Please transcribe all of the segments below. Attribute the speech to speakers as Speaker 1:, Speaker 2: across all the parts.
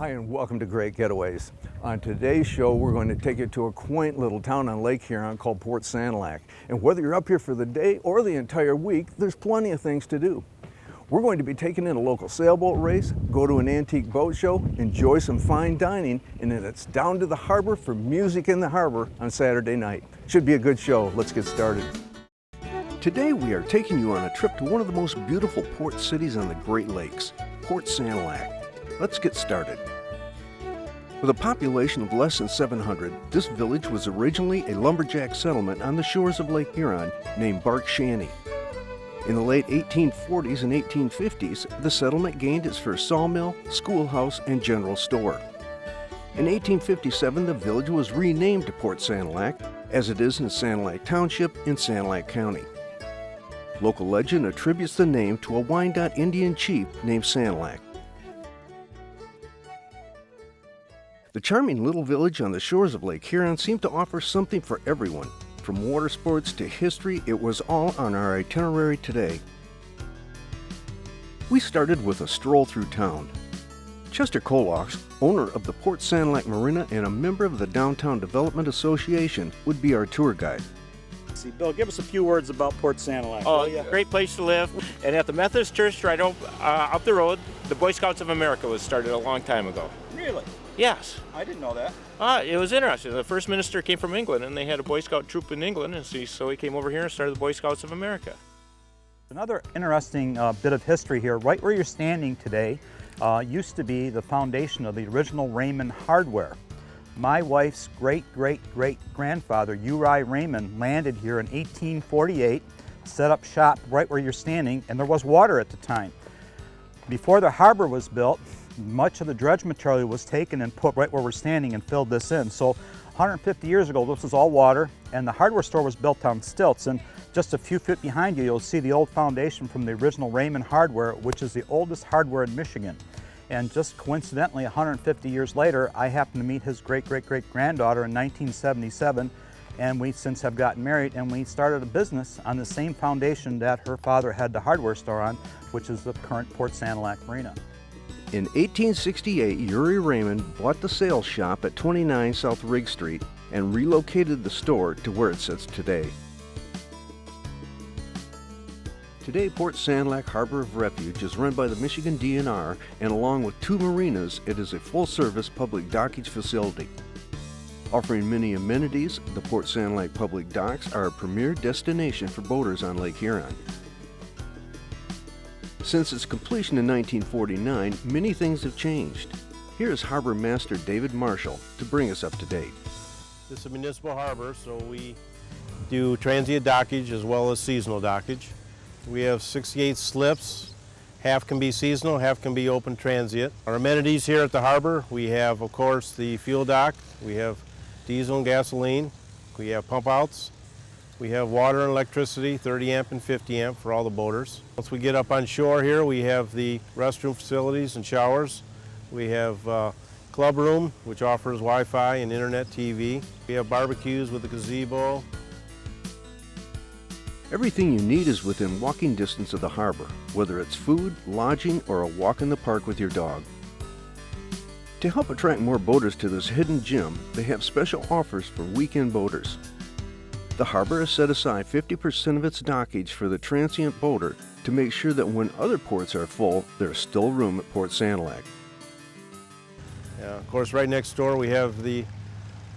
Speaker 1: Hi and welcome to Great Getaways. On today's show we're going to take you to a quaint little town on Lake Huron called Port Sanilac. And whether you're up here for the day or the entire week, there's plenty of things to do. We're going to be taking in a local sailboat race, go to an antique boat show, enjoy some fine dining, and then it's down to the harbor for music in the harbor on Saturday night. Should be a good show. Let's get started. Today we are taking you on a trip to one of the most beautiful port cities on the Great Lakes, Port Sanilac. Let's get started. With a population of less than 700, this village was originally a lumberjack settlement on the shores of Lake Huron named Bark Shanty. In the late 1840s and 1850s, the settlement gained its first sawmill, schoolhouse, and general store. In 1857, the village was renamed to Port Sanilac, as it is in Sanilac Township in Sanilac County. Local legend attributes the name to a Wyandot Indian chief named Sanilac. The charming little village on the shores of Lake Huron seemed to offer something for everyone. From water sports to history, it was all on our itinerary today. We started with a stroll through town. Chester Kolox, owner of the Port Sanilac Marina and a member of the Downtown Development Association, would be our tour guide.
Speaker 2: See, Bill, give us a few words about Port Sanilac.
Speaker 3: Oh, yeah. Great place to live. And at the Methodist Church right up the road, the Boy Scouts of America was started a long time ago.
Speaker 2: Really?
Speaker 3: Yes.
Speaker 2: I didn't know that.
Speaker 3: It was interesting. The first minister came from England, and they had a Boy Scout troop in England, and so he came over here and started the Boy Scouts of America.
Speaker 4: Another interesting bit of history here, right where you're standing today, used to be the foundation of the original Raymond hardware. My wife's great-great-great-grandfather, Uri Raymond, landed here in 1848, set up shop right where you're standing, and there was water at the time. Before the harbor was built, much of the dredge material was taken and put right where we're standing and filled this in. So 150 years ago, this was all water, and the hardware store was built on stilts. And just a few feet behind you, you'll see the old foundation from the original Raymond hardware, which is the oldest hardware in Michigan. And just coincidentally, 150 years later, I happened to meet his great-great-great-granddaughter in 1977, and we since have gotten married, and we started a business on the same foundation that her father had the hardware store on, which is the current Port Sanilac Marina.
Speaker 1: In 1868, Uri Raymond bought the sales shop at 29 South Rigg Street and relocated the store to where it sits today. Today, Port Sanilac Harbor of Refuge is run by the Michigan DNR, and along with two marinas, it is a full-service public dockage facility. Offering many amenities, the Port Sanilac Public Docks are a premier destination for boaters on Lake Huron. Since its completion in 1949, many things have changed. Here is Harbor Master David Marshall to bring us up to date.
Speaker 5: This is a municipal harbor, so we do transient dockage as well as seasonal dockage. We have 68 slips. Half can be seasonal, half can be open transient. Our amenities here at the harbor, we have, of course, the fuel dock. We have diesel and gasoline. We have pump outs. We have water and electricity, 30 amp and 50 amp for all the boaters. Once we get up on shore here, we have the restroom facilities and showers. We have club room, which offers Wi-Fi and internet TV. We have barbecues with a gazebo.
Speaker 1: Everything you need is within walking distance of the harbor, whether it's food, lodging, or a walk in the park with your dog. To help attract more boaters to this hidden gem, they have special offers for weekend boaters. The harbor has set aside 50% of its dockage for the transient boater to make sure that when other ports are full, there's still room at Port Sanilac.
Speaker 5: Yeah, of course, right next door we have the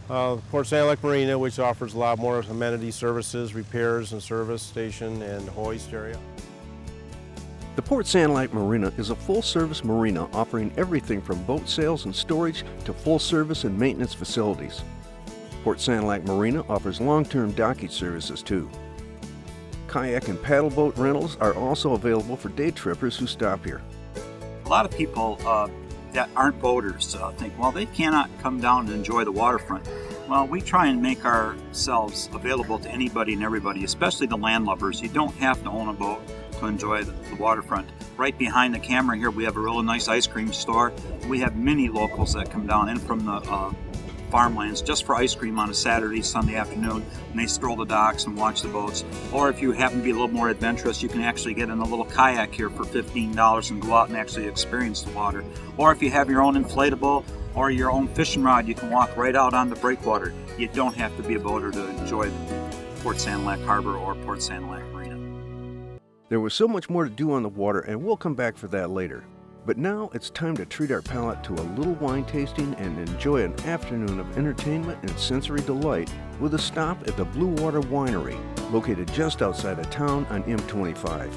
Speaker 5: Port Sanilac Marina, which offers a lot more amenity services, repairs and service station and hoist area.
Speaker 1: The Port Sanilac Marina is a full-service marina offering everything from boat sales and storage to full-service and maintenance facilities. Port Sanilac Marina offers long-term dockage services too. Kayak and paddle boat rentals are also available for day trippers who stop here.
Speaker 2: A lot of people that aren't boaters think, well, they cannot come down and enjoy the waterfront. Well, we try and make ourselves available to anybody and everybody, especially the landlubbers. You don't have to own a boat to enjoy the waterfront. Right behind the camera here, we have a really nice ice cream store. We have many locals that come down in from the farmlands just for ice cream on a Saturday, Sunday afternoon, and they stroll the docks and watch the boats. Or if you happen to be a little more adventurous, you can actually get in a little kayak here for $15 and go out and actually experience the water. Or if you have your own inflatable or your own fishing rod, you can walk right out on the breakwater. You don't have to be a boater to enjoy Port Sanilac Harbor or Port Sanilac Marina.
Speaker 1: There was so much more to do on the water, and we'll come back for that later. But now it's time to treat our palate to a little wine tasting and enjoy an afternoon of entertainment and sensory delight with a stop at the Blue Water Winery, located just outside of town on M25.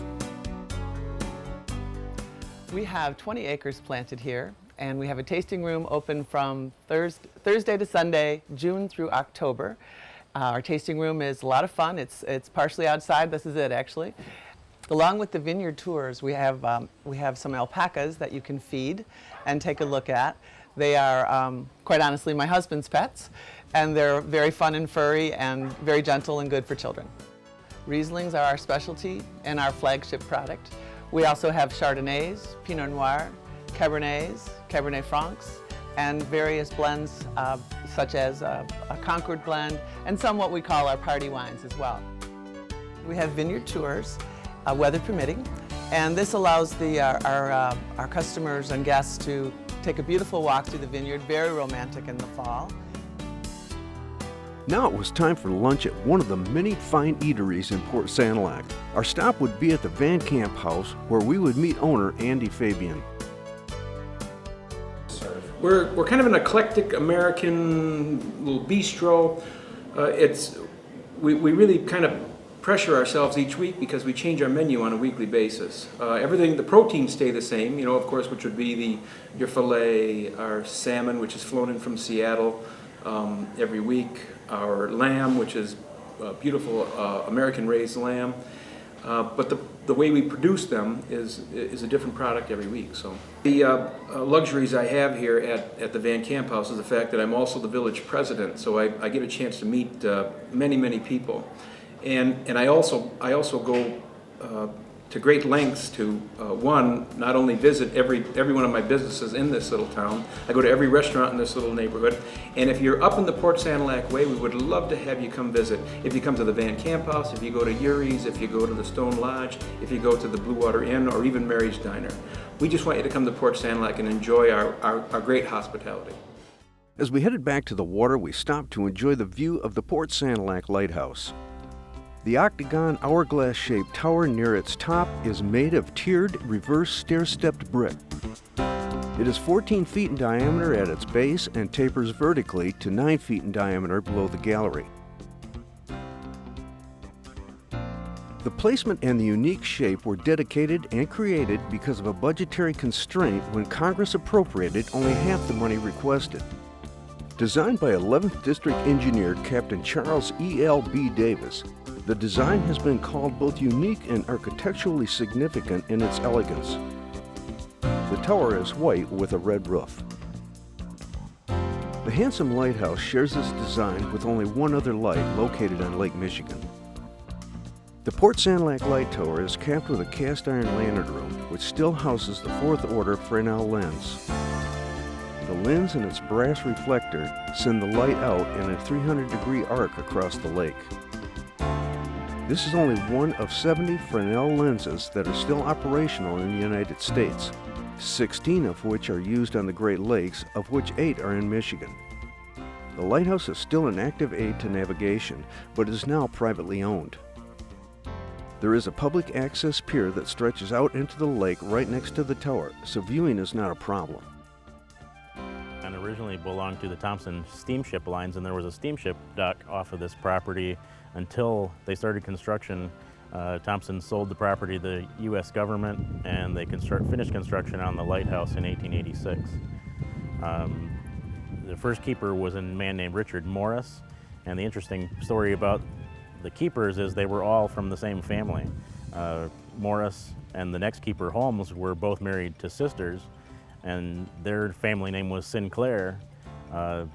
Speaker 6: We have 20 acres planted here, and we have a tasting room open from Thursday to Sunday, June through October. Our tasting room is a lot of fun. It's partially outside. This is it, actually. Along with the vineyard tours, we have some alpacas that you can feed and take a look at. They are, quite honestly, my husband's pets, and they're very fun and furry and very gentle and good for children. Rieslings are our specialty and our flagship product. We also have Chardonnays, Pinot Noir, Cabernets, Cabernet Francs, and various blends such as a Concord blend and some what we call our party wines as well. We have vineyard tours, weather permitting, and this allows our customers and guests to take a beautiful walk through the vineyard, very romantic in the fall.
Speaker 1: Now it was time for lunch at one of the many fine eateries in Port Sanilac. Our stop would be at the Van Camp House, where we would meet owner Andy Fabian.
Speaker 7: We're kind of an eclectic American little bistro. We really kind of pressure ourselves each week because we change our menu on a weekly basis. The proteins stay the same, of course, which would be your filet, our salmon, which is flown in from Seattle every week, our lamb, which is beautiful American-raised lamb. But the way we produce them is a different product every week. So the luxuries I have here at the Van Camp House is the fact that I'm also the village president, so I get a chance to meet many people. And I also go to great lengths to not only visit every one of my businesses in this little town. I go to every restaurant in this little neighborhood. And if you're up in the Port Sanilac Way, we would love to have you come visit. If you come to the Van Camp House, if you go to Uri's, if you go to the Stone Lodge, if you go to the Blue Water Inn, or even Mary's Diner, we just want you to come to Port Sanilac and enjoy our great hospitality.
Speaker 1: As we headed back to the water, we stopped to enjoy the view of the Port Sanilac Lighthouse. The octagon hourglass-shaped tower near its top is made of tiered reverse stair-stepped brick. It is 14 feet in diameter at its base and tapers vertically to 9 feet in diameter below the gallery. The placement and the unique shape were dedicated and created because of a budgetary constraint when Congress appropriated only half the money requested. Designed by 11th District Engineer Captain Charles E.L.B. Davis, the design has been called both unique and architecturally significant in its elegance. The tower is white with a red roof. The handsome lighthouse shares its design with only one other light located on Lake Michigan. The Port Sanilac Light Tower is capped with a cast iron lantern room, which still houses the 4th order Fresnel lens. The lens and its brass reflector send the light out in a 300-degree arc across the lake. This is only one of 70 Fresnel lenses that are still operational in the United States, 16 of which are used on the Great Lakes, of which 8 are in Michigan. The lighthouse is still an active aid to navigation, but is now privately owned. There is a public access pier that stretches out into the lake right next to the tower, so viewing is not a problem.
Speaker 8: And originally belonged to the Thompson steamship lines, and there was a steamship dock off of this property until they started construction. Thompson sold the property to the U.S. government, and they finished construction on the lighthouse in 1886. The first keeper was a man named Richard Morris, and the interesting story about the keepers is they were all from the same family. Morris and the next keeper, Holmes, were both married to sisters, and their family name was Sinclair.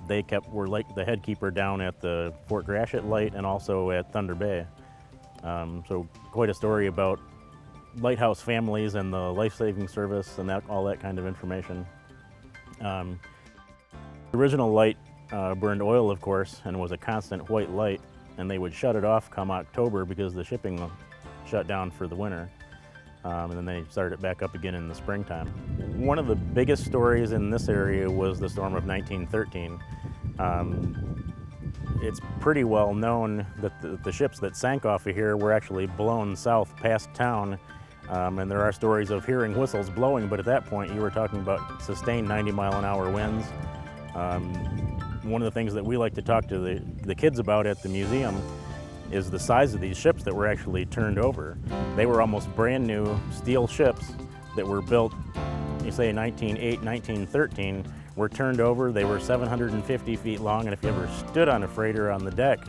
Speaker 8: They were like the head keeper down at the Fort Gratiot Light and also at Thunder Bay. So quite a story about lighthouse families and the life-saving service and all that kind of information. The original light burned oil, of course, and was a constant white light, and they would shut it off come October because the shipping shut down for the winter. And then they started it back up again in the springtime. One of the biggest stories in this area was the storm of 1913. It's pretty well known that the ships that sank off of here were actually blown south past town, and there are stories of hearing whistles blowing, but at that point you were talking about sustained 90-mile-an-hour winds. One of the things that we like to talk to the kids about at the museum is the size of these ships that were actually turned over. They were almost brand new steel ships that were built, you say 1908, 1913, were turned over. They were 750 feet long, and if you ever stood on a freighter on the deck,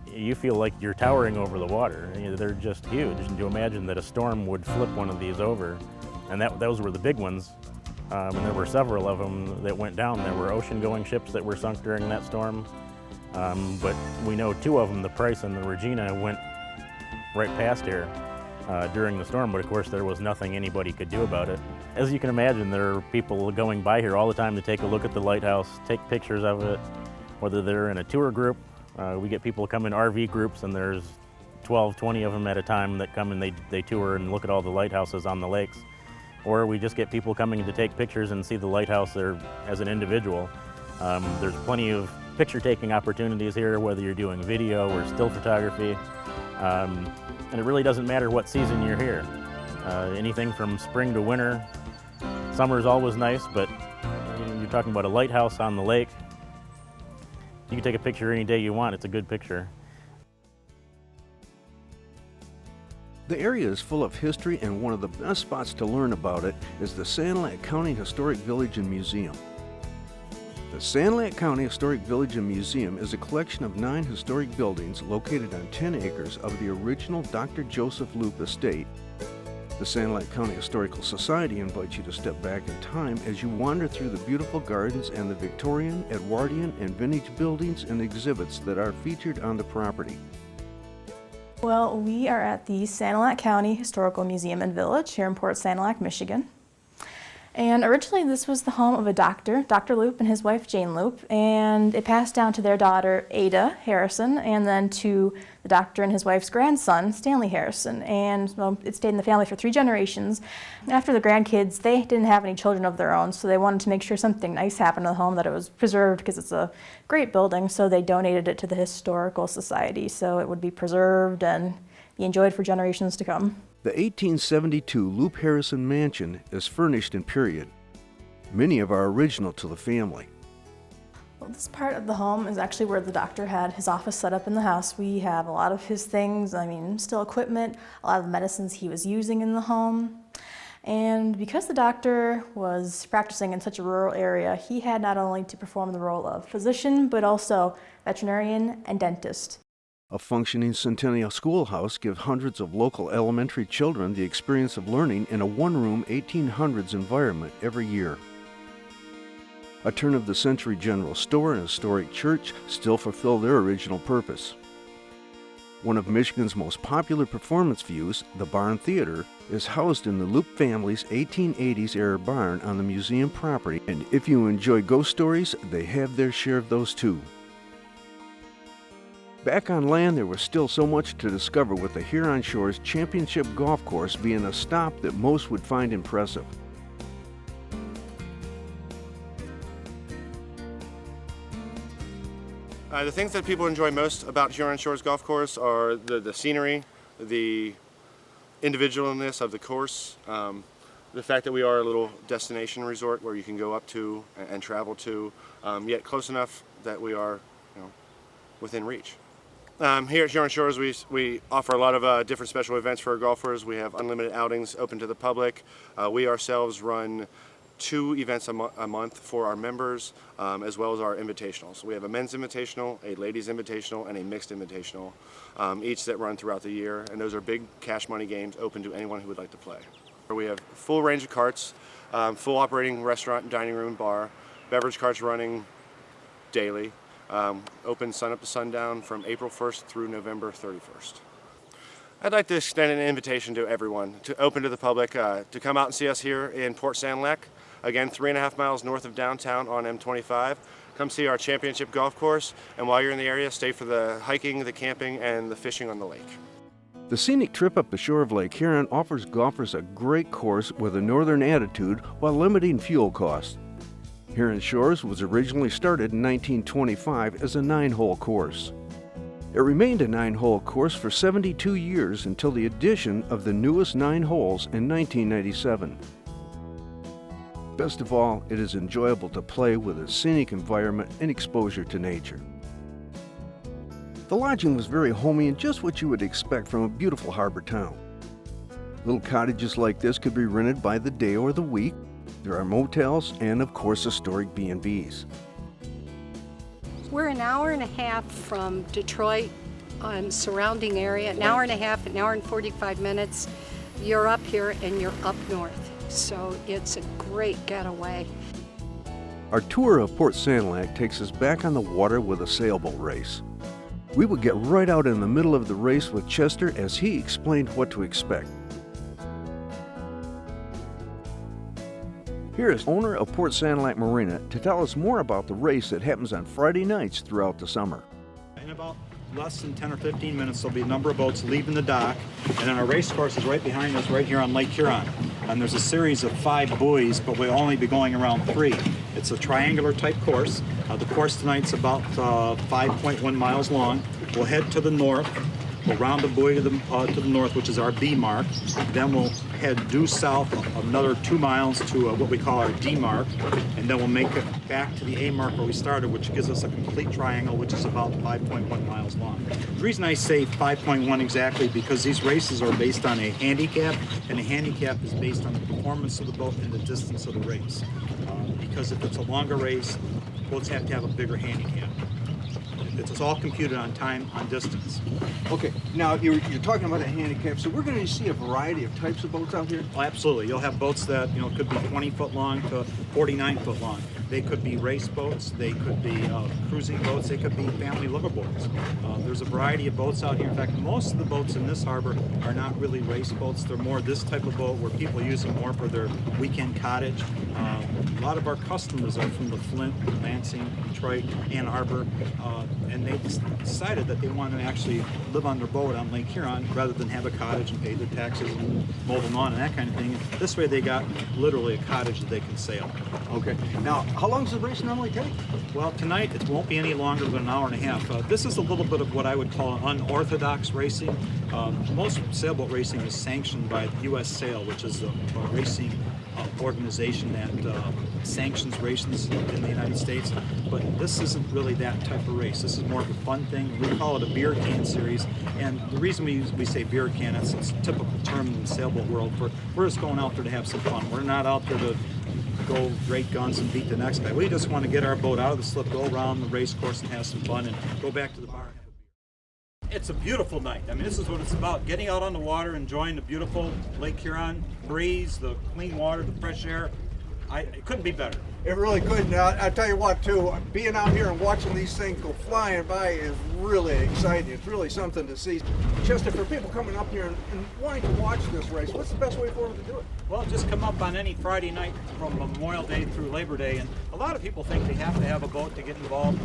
Speaker 8: you feel like you're towering over the water. They're just huge. And you imagine that a storm would flip one of these over, and those were the big ones. And there were several of them that went down. There were ocean-going ships that were sunk during that storm. But we know two of them, the Price and the Regina, went right past here during the storm, but of course there was nothing anybody could do about it. As you can imagine, there are people going by here all the time to take a look at the lighthouse, take pictures of it, whether they're in a tour group. We get people come in RV groups, and there's 12, 20 of them at a time that come and they tour and look at all the lighthouses on the lakes. Or we just get people coming to take pictures and see the lighthouse there as an individual. There's plenty of picture-taking opportunities here, whether you're doing video or still photography. And it really doesn't matter what season you're here. Anything from spring to winter. Summer's always nice, but you're talking about a lighthouse on the lake. You can take a picture any day you want. It's a good picture.
Speaker 1: The area is full of history, and one of the best spots to learn about it is the Sanilac County Historic Village and Museum. The Sanilac County Historic Village and Museum is a collection of 9 historic buildings located on 10 acres of the original Dr. Joseph Loop estate. The Sanilac County Historical Society invites you to step back in time as you wander through the beautiful gardens and the Victorian, Edwardian, and vintage buildings and exhibits that are featured on the property.
Speaker 9: Well, we are at the Sanilac County Historical Museum and Village here in Port Sanilac, Michigan. And originally this was the home of a doctor, Dr. Loop, and his wife Jane Loop, and it passed down to their daughter Ada Harrison, and then to the doctor and his wife's grandson, Stanley Harrison. And well, it stayed in the family for 3 generations. After the grandkids, they didn't have any children of their own, so they wanted to make sure something nice happened to the home, that it was preserved, because it's a great building, so they donated it to the Historical Society so it would be preserved and be enjoyed for generations to come.
Speaker 1: The 1872 Loop Harrison Mansion is furnished in period. Many of are original to the family.
Speaker 9: Well, this part of the home is actually where the doctor had his office set up in the house. We have a lot of his things, still equipment, a lot of the medicines he was using in the home. And because the doctor was practicing in such a rural area, he had not only to perform the role of physician, but also veterinarian and dentist.
Speaker 1: A functioning Centennial schoolhouse gives hundreds of local elementary children the experience of learning in a one-room 1800s environment every year. A turn-of-the-century general store and historic church still fulfill their original purpose. One of Michigan's most popular performance views, the Barn Theater, is housed in the Loop family's 1880s-era barn on the museum property, and if you enjoy ghost stories, they have their share of those too. Back on land, there was still so much to discover, with the Huron Shores Championship Golf Course being a stop that most would find impressive.
Speaker 10: The things that people enjoy most about Huron Shores Golf Course are the scenery, the individualness of the course, the fact that we are a little destination resort where you can go up to and travel to, yet close enough that we are within reach. Here at Huron Shores, we offer a lot of different special events for our golfers. We have unlimited outings open to the public. We ourselves run 2 events a month for our members, as well as our invitationals. We have a men's invitational, a ladies invitational, and a mixed invitational, each that run throughout the year, and those are big cash money games open to anyone who would like to play. We have full range of carts, full operating restaurant, dining room, and bar, beverage carts running daily. Open sun up to sundown from April 1st through November 31st. I'd like to extend an invitation to everyone, open to the public, to come out and see us here in Port Sanilac. Again, 3.5 miles north of downtown on M25, come see our championship golf course, and while you're in the area, stay for the hiking, the camping, and the fishing on the lake.
Speaker 1: The scenic trip up the shore of Lake Huron offers golfers a great course with a northern attitude while limiting fuel costs. Huron Shores was originally started in 1925 as a 9-hole course. It remained a 9-hole course for 72 years until the addition of the newest 9 holes in 1997. Best of all, it is enjoyable to play with a scenic environment and exposure to nature. The lodging was very homey and just what you would expect from a beautiful harbor town. Little cottages like this could be rented by the day or the week. There are motels and, of course, historic B&Bs.
Speaker 11: We're an hour and a half from Detroit, surrounding area, an hour and and 45 minutes. You're up here and you're up north. So it's a great getaway.
Speaker 1: Our tour of Port Sanilac takes us back on the water with a sailboat race. We would get right out in the middle of the race with Chester as he explained what to expect. Here is owner of Port Sanilac Marina to tell us more about the race that happens on Friday nights throughout the summer.
Speaker 4: In about less than 10 or 15 minutes, there'll be a number of boats leaving the dock, and then our race course is right behind us, right here on Lake Huron. And there's a series of 5 buoys, but we'll only be going around 3. It's a triangular type course. The course tonight's about 5.1 miles long. We'll head to the north. We'll round the buoy to the north, which is our B mark. Then we'll head due south another 2 miles to what we call our D mark. And then we'll make it back to the A mark where we started, which gives us a complete triangle, which is about 5.1 miles long. The reason I say 5.1 exactly because these races are based on a handicap, and the handicap is based on the performance of the boat and the distance of the race. Because if it's a longer race, boats have to have a bigger handicap. It's all computed on time, on distance.
Speaker 1: Okay, now you're talking about a handicap, so we're going to see a variety of types of boats out here?
Speaker 4: Oh, absolutely. You'll have boats that could be 20 foot long to 49 foot long. They could be race boats, they could be cruising boats, they could be family liverboards. There's a variety of boats out here. In fact, most of the boats in this harbor are not really race boats. They're more this type of boat where people use them more for their weekend cottage. A lot of our customers are from the Flint, Lansing, Detroit, Ann Arbor, and they decided that they want to actually live on their boat on Lake Huron rather than have a cottage and pay their taxes and mow the lawn and that kind of thing. This way they got literally a cottage that they can sail.
Speaker 1: Okay. Now, how long does the race normally take?
Speaker 4: Well, tonight it won't be any longer than an hour and a half. This is a little bit of what I would call unorthodox racing. Most sailboat racing is sanctioned by U.S. Sail, which is a racing organization that sanctions races in the United States, but this isn't really that type of race. This is more of a fun thing. We call it a beer can series, and the reason we say beer can, it's a typical term in the sailboat world for we're just going out there to have some fun. We're not out there to go great guns and beat the next guy. We just want to get our boat out of the slip, go around the race course and have some fun and go back to the bar and have a beer. It's a beautiful night. I mean, this is what it's about, getting out on the water, enjoying the beautiful Lake Huron breeze, the clean water, the fresh air. It couldn't be better.
Speaker 1: It really couldn't. I'll tell you what, too, being out here and watching these things go flying by is really exciting. It's really something to see. Chester, for people coming up here and wanting to watch this race, what's the best way for them to do it?
Speaker 4: Well, just come up on any Friday night from Memorial Day through Labor Day, and a lot of people think they have to have a boat to get involved.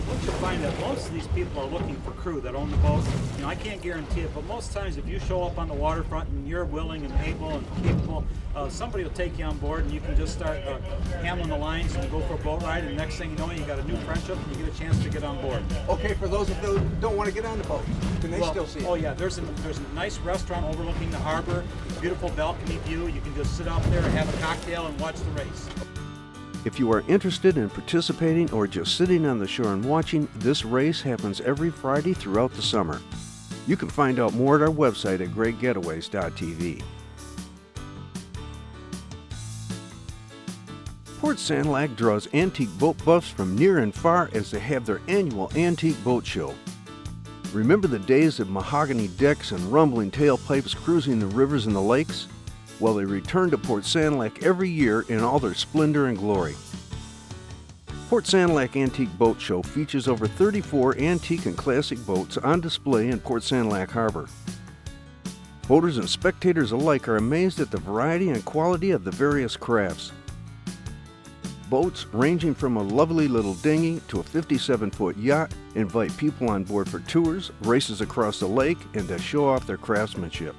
Speaker 4: Once you find that most of these people are looking for crew that own the boat, I can't guarantee it, but most times if you show up on the waterfront and you're willing and able and capable, somebody will take you on board and you can just start handling the lines and go for a boat ride, and next thing you know, you got a new friendship and you get a chance to get on board.
Speaker 1: Okay, for those of those who don't want to get on the boat, can they still see it?
Speaker 4: Oh yeah, there's a nice restaurant overlooking the harbor, beautiful balcony view. You can just sit out there and have a cocktail and watch the race.
Speaker 1: If you are interested in participating or just sitting on the shore and watching, this race happens every Friday throughout the summer. You can find out more at our website at greatgetaways.tv. Port Sanilac draws antique boat buffs from near and far as they have their annual Antique Boat Show. Remember the days of mahogany decks and rumbling tailpipes cruising the rivers and the lakes? Well, they return to Port Sanilac every year in all their splendor and glory. Port Sanilac Antique Boat Show features over 34 antique and classic boats on display in Port Sanilac Harbor. Boaters and spectators alike are amazed at the variety and quality of the various crafts. Boats ranging from a lovely little dinghy to a 57-foot yacht invite people on board for tours, races across the lake, and to show off their craftsmanship.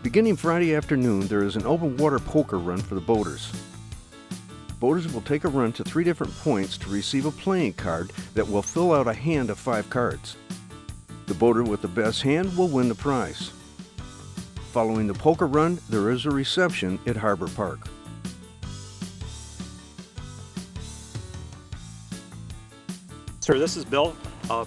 Speaker 1: Beginning Friday afternoon, there is an open water poker run for the boaters. Boaters will take a run to 3 different points to receive a playing card that will fill out a hand of 5 cards. The boater with the best hand will win the prize. Following the poker run, there is a reception at Harbor Park.
Speaker 2: Sir, this is Bill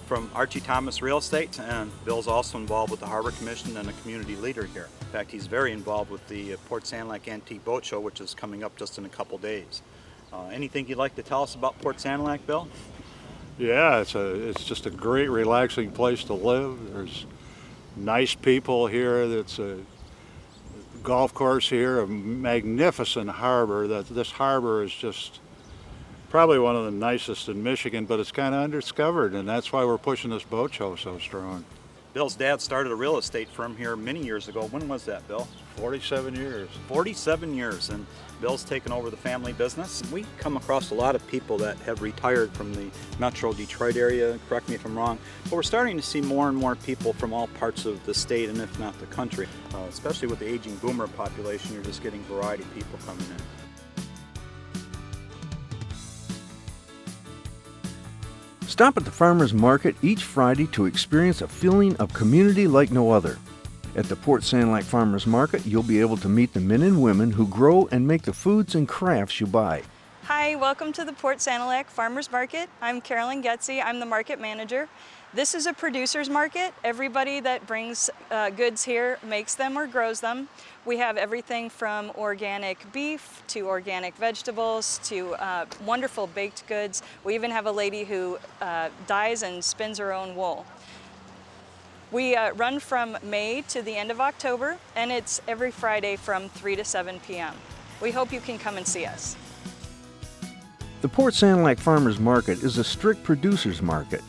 Speaker 2: from Archie Thomas Real Estate, and Bill's also involved with the Harbor Commission and a community leader here. In fact, he's very involved with the Port Sanilac Antique Boat Show, which is coming up just in a couple days. Anything you'd like to tell us about Port Sanilac, Bill?
Speaker 12: Yeah, it's just a great, relaxing place to live. There's nice people here. It's a golf course here, a magnificent harbor. This harbor is just probably one of the nicest in Michigan, but it's kind of undiscovered, and that's why we're pushing this boat show so strong.
Speaker 2: Bill's dad started a real estate firm here many years ago. When was that, Bill?
Speaker 12: 47 years.
Speaker 2: 47 years, and Bill's taken over the family business. We come across a lot of people that have retired from the Metro Detroit area, correct me if I'm wrong, but we're starting to see more and more people from all parts of the state and if not the country. Especially with the aging boomer population, you're just getting variety of people coming in.
Speaker 1: Stop at the farmers market each Friday to experience a feeling of community like no other. At the Port Sanilac Farmers Market, you'll be able to meet the men and women who grow and make the foods and crafts you buy.
Speaker 13: Hi, welcome to the Port Sanilac Farmers Market. I'm Carolyn Getze. I'm the market manager. This is a producer's market. Everybody that brings goods here makes them or grows them. We have everything from organic beef to organic vegetables to wonderful baked goods. We even have a lady who dyes and spins her own wool. We run from May to the end of October, and it's every Friday from 3 to 7 p.m. We hope you can come and see us.
Speaker 1: The Port Sanilac Farmers Market is a strict producer's market.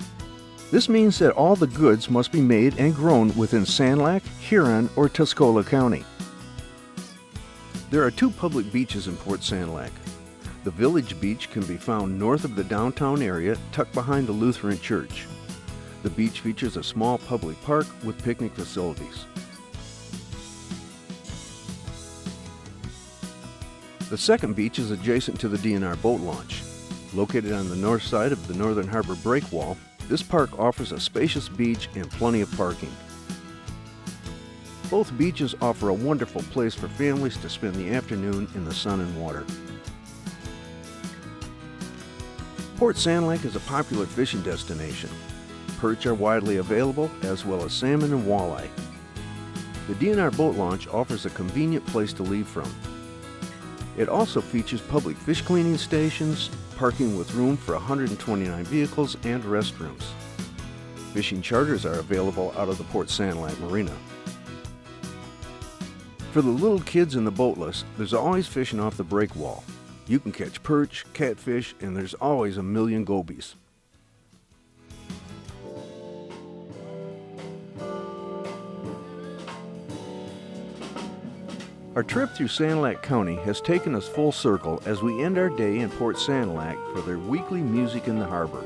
Speaker 1: This means that all the goods must be made and grown within Sanilac, Huron, or Tuscola County. There are 2 public beaches in Port Sanilac. The Village Beach can be found north of the downtown area, tucked behind the Lutheran Church. The beach features a small public park with picnic facilities. The second beach is adjacent to the DNR boat launch. Located on the north side of the Northern Harbor breakwall, this park offers a spacious beach and plenty of parking. Both beaches offer a wonderful place for families to spend the afternoon in the sun and water. Port Sanilac is a popular fishing destination. Perch are widely available, as well as salmon and walleye. The DNR boat launch offers a convenient place to leave from. It also features public fish cleaning stations, parking with room for 129 vehicles, and restrooms. Fishing charters are available out of the Port Sanilac Marina. For the little kids and the boatless, there's always fishing off the breakwall. You can catch perch, catfish, and there's always a million gobies. Our trip through Sanilac County has taken us full circle as we end our day in Port Sanilac for their weekly Music in the Harbor.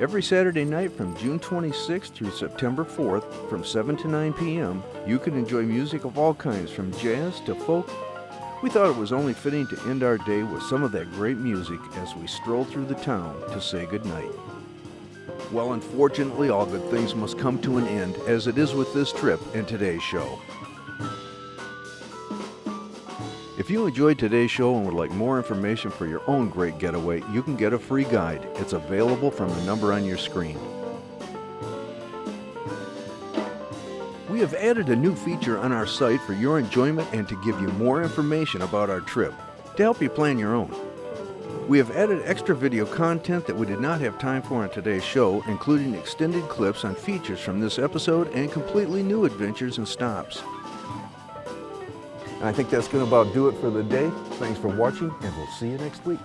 Speaker 1: Every Saturday night from June 26th through September 4th from 7 to 9 p.m., you can enjoy music of all kinds from jazz to folk. We thought it was only fitting to end our day with some of that great music as we stroll through the town to say goodnight. Well, unfortunately, all good things must come to an end, as it is with this trip and today's show. If you enjoyed today's show and would like more information for your own great getaway, you can get a free guide. It's available from the number on your screen. We have added a new feature on our site for your enjoyment and to give you more information about our trip, to help you plan your own. We have added extra video content that we did not have time for on today's show, including extended clips on features from this episode and completely new adventures and stops. And I think that's going to about do it for the day. Thanks for watching, and we'll see you next week.